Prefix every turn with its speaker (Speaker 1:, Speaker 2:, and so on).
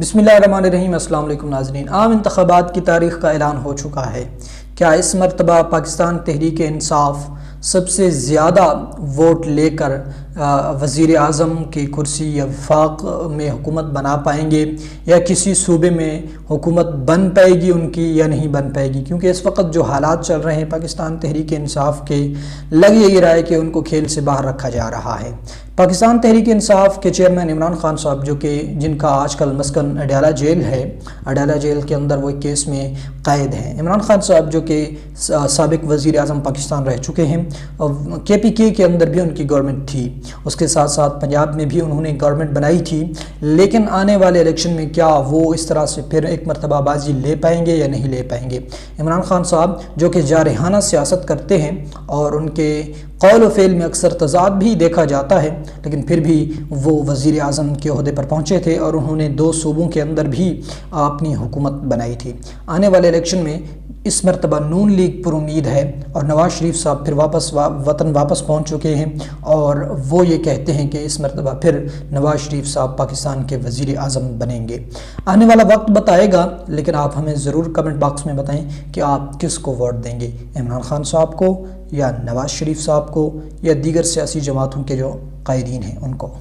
Speaker 1: बिस्मिल्लाहिर्रहमानिर्रहीम। अस्सलाम वालेकुम नाज़रीन। आम इंतखाबात की तारीख़ का ऐलान हो चुका है। क्या इस मरतबा पाकिस्तान तहरीक इंसाफ सबसे ज़्यादा वोट लेकर वज़ीर आज़म की कुर्सी या वफाक में हुकूमत बना पाएंगे, या किसी सूबे में हुकूमत बन पाएगी उनकी या नहीं बन पाएगी? क्योंकि इस वक्त जो हालात चल रहे हैं पाकिस्तान तहरीक इंसाफ के, लग यही रहा है कि उनको खेल से बाहर रखा जा रहा है। पाकिस्तान तहरीक इंसाफ के चेयरमैन इमरान खान साहब, जो कि जिनका आजकल मस्कन अडयाला जेल है, अडयाला जेल के अंदर वो एक केस में कैद हैं। इमरान खान साहब जो कि साबिक वज़ीर आज़म पाकिस्तान रह चुके हैं, और KPK के अंदर भी उनकी गवर्नमेंट थी, उसके साथ साथ पंजाब में भी उन्होंने गवर्नमेंट बनाई थी। लेकिन आने वाले इलेक्शन में क्या वो इस तरह से फिर एक मरतबा बाजी ले पाएंगे या नहीं ले पाएंगे? इमरान खान साहब जो कि जारहाना सियासत करते हैं और उनके कौल व फ़ेल में अक्सर तज़ाद भी देखा जाता है, लेकिन फिर भी वो वज़ीर आज़म के ओहदे पर पहुँचे थे और उन्होंने 2 सूबों के अंदर भी अपनी हुकूमत बनाई थी। आने वाले इलेक्शन में इस मरतबा नून लीग पर उम्मीद है, और नवाज़ शरीफ साहब फिर वतन वापस पहुँच चुके हैं, और वो ये कहते हैं कि इस मरतबा फिर नवाज़ शरीफ साहब पाकिस्तान के वज़ीर आज़म बनेंगे। आने वाला वक्त बताएगा, लेकिन आप हमें ज़रूर कमेंट बॉक्स में बताएं कि आप किस को वोट देंगे, इमरान खान साहब को या नवाज़ शरीफ साहब को या दीगर सियासी जमातों के जो कायदीन हैं उनको।